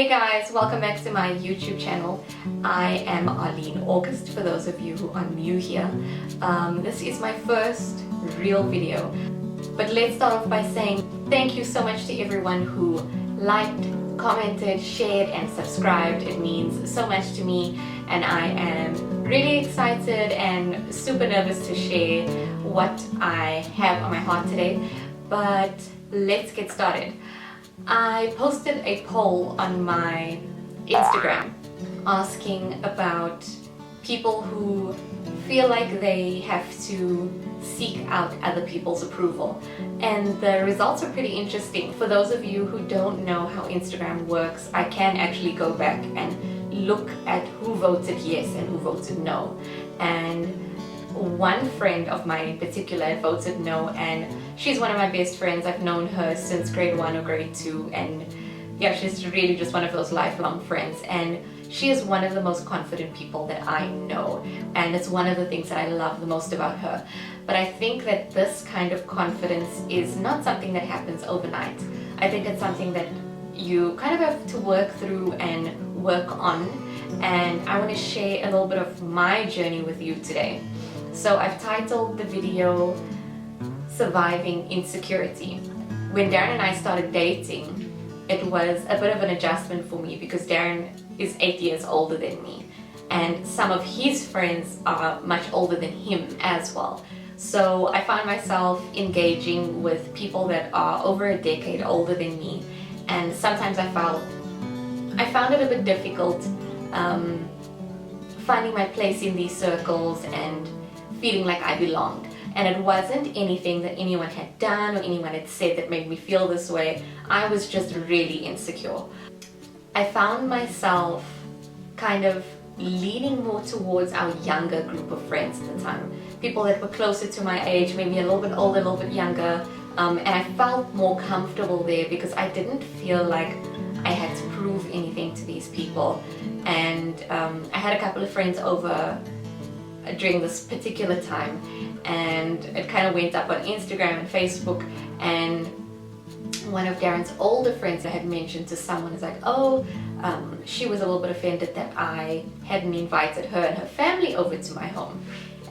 Hey guys, welcome back to my YouTube channel. I am Arlene August for those of you who are new here. This is my first real video, but let's start off by saying thank you so much to everyone who liked, commented, shared and subscribed. It means so much to me and I am really excited and super nervous to share what I have on my heart today. But let's get started. I posted a poll on my Instagram asking about people who feel like they have to seek out other people's approval, and the results are pretty interesting. For those of you who don't know how Instagram works, I can actually go back and look at who voted yes and who voted no, and one friend of mine in particular voted no, and she's one of my best friends. I've known her since grade 1 or grade 2, and yeah, she's really just one of those lifelong friends, and she is one of the most confident people that I know, and it's one of the things that I love the most about her. But I think that this kind of confidence is not something that happens overnight. I think it's something that you kind of have to work through and work on, and I want to share a little bit of my journey with you today. So I've titled the video Surviving Insecurity. When Darren and I started dating, it was a bit of an adjustment for me because Darren is 8 years older than me, and some of his friends are much older than him as well. So I found myself engaging with people that are over a decade older than me, and sometimes I found it a bit difficult finding my place in these circles and feeling like I belonged. And it wasn't anything that anyone had done or anyone had said that made me feel this way. I was just really insecure. I found myself kind of leaning more towards our younger group of friends at the time. People that were closer to my age, maybe a little bit older, a little bit younger. And I felt more comfortable there because I didn't feel like I had to prove anything to these people. And I had a couple of friends over during this particular time, and it kind of went up on Instagram and Facebook, and one of Darren's older friends I had mentioned to someone is like, oh, she was a little bit offended that I hadn't invited her and her family over to my home.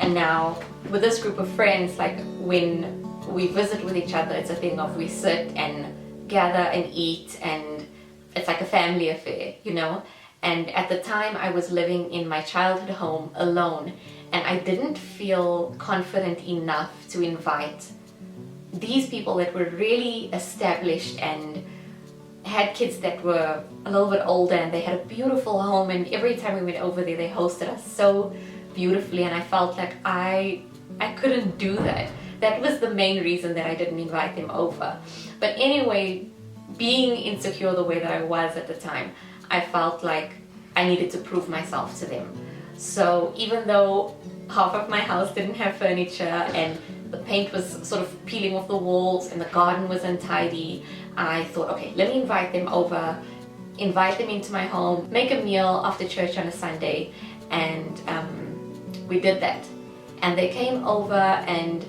And now with this group of friends, like when we visit with each other, it's a thing of we sit and gather and eat, and it's like a family affair, you know. And at the time I was living in my childhood home alone, and I didn't feel confident enough to invite these people that were really established and had kids that were a little bit older, and they had a beautiful home, and every time we went over there they hosted us so beautifully, and I felt like I couldn't do that. That was the main reason that I didn't invite them over. But anyway, being insecure the way that I was at the time, I felt like I needed to prove myself to them. So even though half of my house didn't have furniture and the paint was sort of peeling off the walls and the garden was untidy, I thought, okay, let me invite them over, invite them into my home, make a meal after church on a Sunday, and we did that. And they came over, and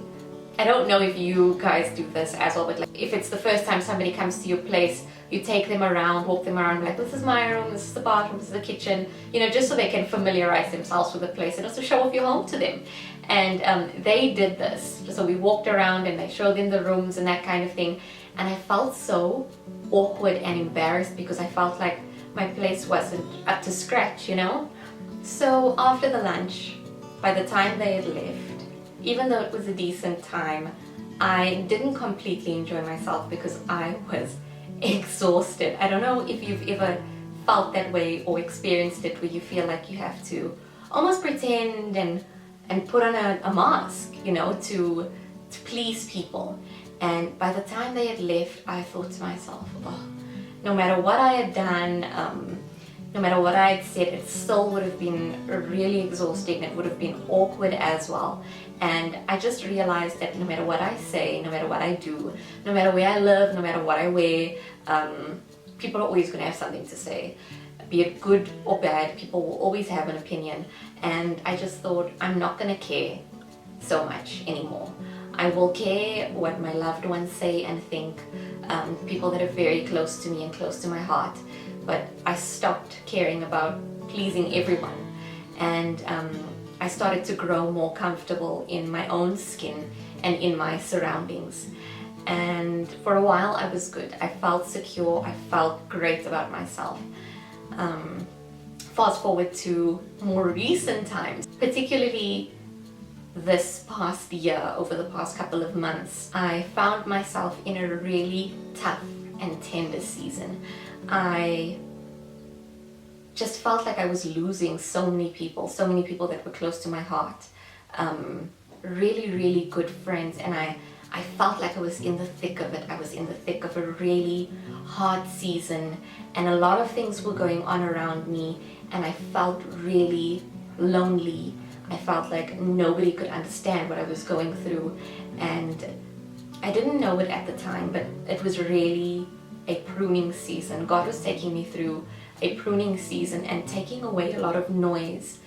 I don't know if you guys do this as well, but like if it's the first time somebody comes to your place, you take them around, walk them around, like this is my room, this is the bathroom, this is the kitchen, you know, just so they can familiarize themselves with the place and also show off your home to them. And they did this. So we walked around and I showed them the rooms and that kind of thing. And I felt so awkward and embarrassed because I felt like my place wasn't up to scratch, you know. So after the lunch, by the time they had left, even though it was a decent time, I didn't completely enjoy myself because I was exhausted. I don't know if you've ever felt that way or experienced it, where you feel like you have to almost pretend and put on a mask, you know, to please people. And by the time they had left, I thought to myself, oh, no matter what I had done, no matter what I had said, it still would have been really exhausting. It would have been awkward as well. And I just realized that no matter what I say, no matter what I do, no matter where I live, no matter what I wear, people are always going to have something to say. Be it good or bad, people will always have an opinion. And I just thought, I'm not going to care so much anymore. I will care what my loved ones say and think, people that are very close to me and close to my heart. But I stopped caring about pleasing everyone, and I started to grow more comfortable in my own skin and in my surroundings. And for a while I was good. I felt secure. I felt great about myself. Fast forward to more recent times, particularly this past year, over the past couple of months, I found myself in a really tough and tender season. I just felt like I was losing so many people that were close to my heart, really, really good friends, and I felt like I was in the thick of it. I was in the thick of a really hard season, and a lot of things were going on around me, and I felt really lonely. I felt like nobody could understand what I was going through, and I didn't know it at the time, but it was really a pruning season. God was taking me through a pruning season and taking away a lot of noise.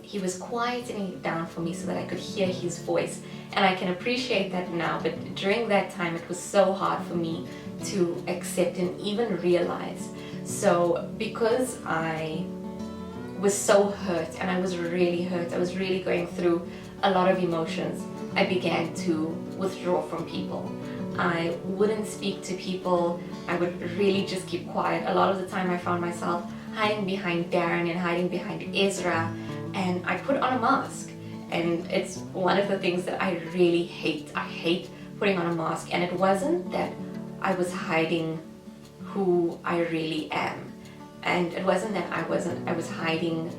He was quietening it down for me so that I could hear his voice, and I can appreciate that now, but during that time it was so hard for me to accept and even realize. So because I was so hurt, and I was really hurt, I was really going through a lot of emotions, I began to withdraw from people. I wouldn't speak to people. I would really just keep quiet. A lot of the time I found myself hiding behind Darren and hiding behind Ezra, and I put on a mask. And it's one of the things that I really hate. I hate putting on a mask, and it wasn't that I was hiding who I really am. And it wasn't that I was hiding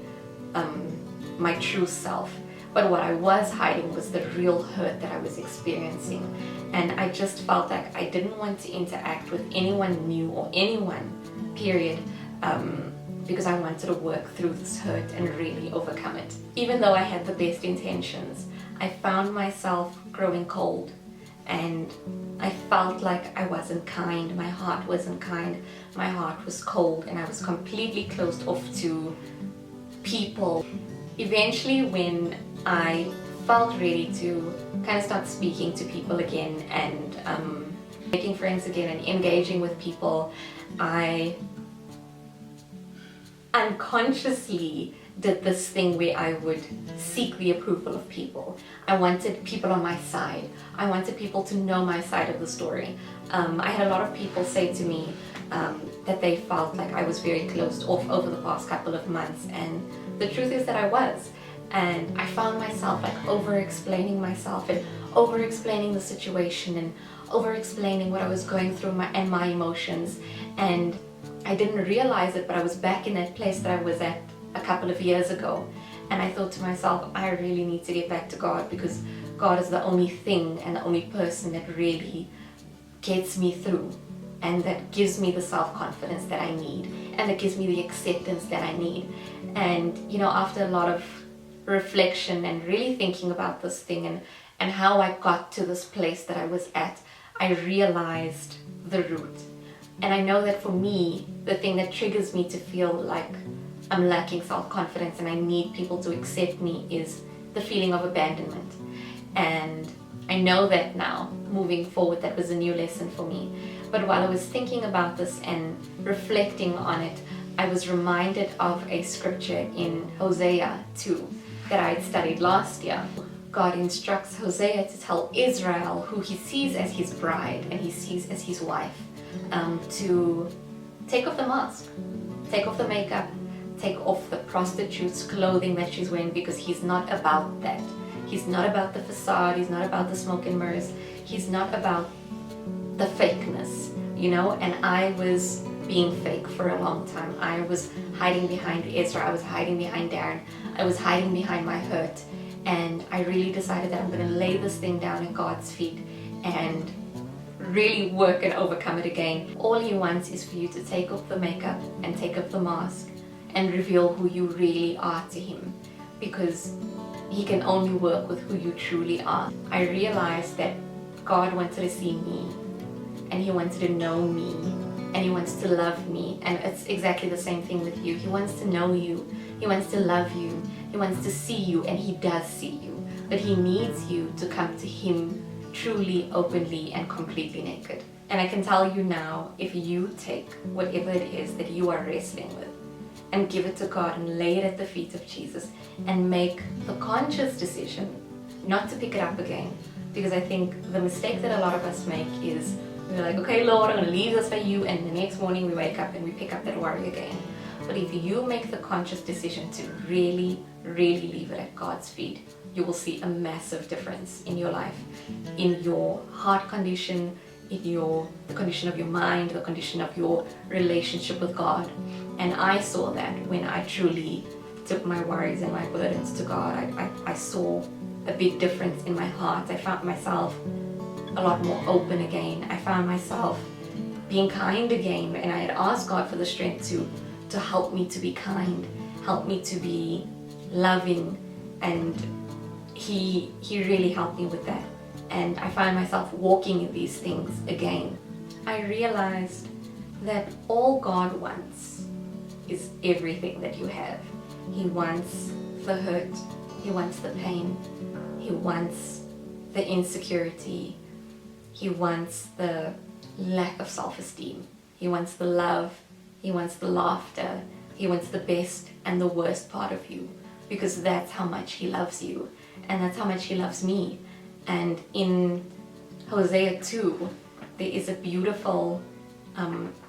my true self. But what I was hiding was the real hurt that I was experiencing. And I just felt like I didn't want to interact with anyone new or anyone, period, because I wanted to work through this hurt and really overcome it. Even though I had the best intentions, I found myself growing cold, and I felt like I wasn't kind. My heart wasn't kind. My heart was cold, and I was completely closed off to people. Eventually, when I felt ready to kind of start speaking to people again and making friends again and engaging with people, I unconsciously did this thing where I would seek the approval of people. I wanted people on my side. I wanted people to know my side of the story. I had a lot of people say to me that they felt like I was very closed off over the past couple of months, and the truth is that I was. And I found myself like over-explaining myself and over-explaining the situation and over-explaining what I was going through and my emotions. And I didn't realize it, but I was back in that place that I was at a couple of years ago. And I thought to myself, I really need to get back to God, because God is the only thing and the only person that really gets me through, and that gives me the self-confidence that I need, and that gives me the acceptance that I need. And you know, after a lot of reflection and really thinking about this thing and how I got to this place that I was at, I realized the root. And I know that for me, the thing that triggers me to feel like I'm lacking self-confidence and I need people to accept me is the feeling of abandonment. And I know that now, moving forward, that was a new lesson for me. But while I was thinking about this and reflecting on it, I was reminded of a scripture in Hosea 2 that I had studied last year. God instructs Hosea to tell Israel, who he sees as his bride and he sees as his wife, to take off the mask, take off the makeup, take off the prostitute's clothing that she's wearing, because he's not about that. He's not about the facade, he's not about the smoke and mirrors, he's not about the fakeness, you know. And I was being fake for a long time. I was hiding behind Ezra, I was hiding behind Darren, I was hiding behind my hurt, and I really decided that I'm going to lay this thing down at God's feet and really work and overcome it again. All he wants is for you to take off the makeup and take off the mask and reveal who you really are to him, because he can only work with who you truly are. I realized that God wanted to see me, and he wanted to know me, and he wants to love me. And it's exactly the same thing with you. He wants to know you, he wants to love you, he wants to see you, and he does see you, but he needs you to come to him truly, openly, and completely naked. And I can tell you now, if you take whatever it is that you are wrestling with and give it to God and lay it at the feet of Jesus and make the conscious decision not to pick it up again. Because I think the mistake that a lot of us make is we're like, okay, Lord, I'm going to leave this for you, and the next morning we wake up and we pick up that worry again. But if you make the conscious decision to really, really leave it at God's feet, you will see a massive difference in your life, in your heart condition, in the condition of your mind, the condition of your relationship with God. And I saw that when I truly took my worries and my burdens to God. I saw a big difference in my heart. I found myself a lot more open again. I found myself being kind again, and I had asked God for the strength to help me to be kind, help me to be loving, and He really helped me with that. And I find myself walking in these things again. I realized that all God wants is everything that you have. He wants the hurt, He wants the pain, He wants the insecurity, He wants the lack of self-esteem, He wants the love, He wants the laughter, He wants the best and the worst part of you, because that's how much He loves you, and that's how much He loves me. And in Hosea 2, there is a beautiful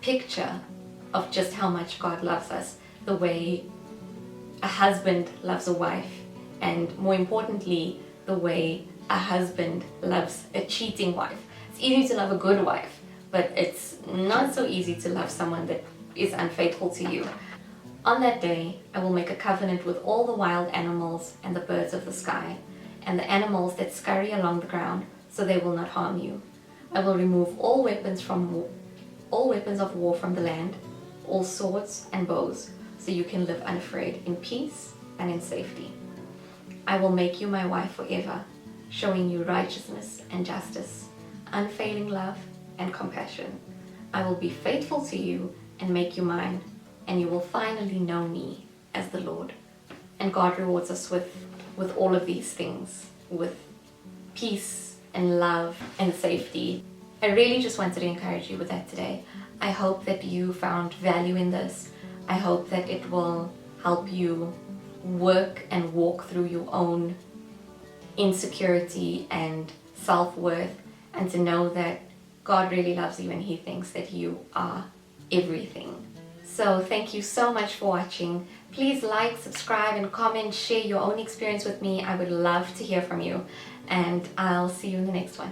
picture of just how much God loves us, the way a husband loves a wife, and more importantly, the way a husband loves a cheating wife. It's easy to love a good wife, but it's not so easy to love someone that is unfaithful to you. On that day, I will make a covenant with all the wild animals and the birds of the sky, and the animals that scurry along the ground, so they will not harm you. I will remove all weapons of war from the land, all swords and bows, so you can live unafraid in peace and in safety. I will make you my wife forever, showing you righteousness and justice, unfailing love and compassion. I will be faithful to you and make you mine, and you will finally know me as the Lord. And God rewards us with all of these things, with peace and love and safety. I really just wanted to encourage you with that today. I hope that you found value in this. I hope that it will help you work and walk through your own insecurity and self-worth, and to know that God really loves you and He thinks that you are everything. So thank you so much for watching. Please like, subscribe, and comment, share your own experience with me. I would love to hear from you, and I'll see you in the next one.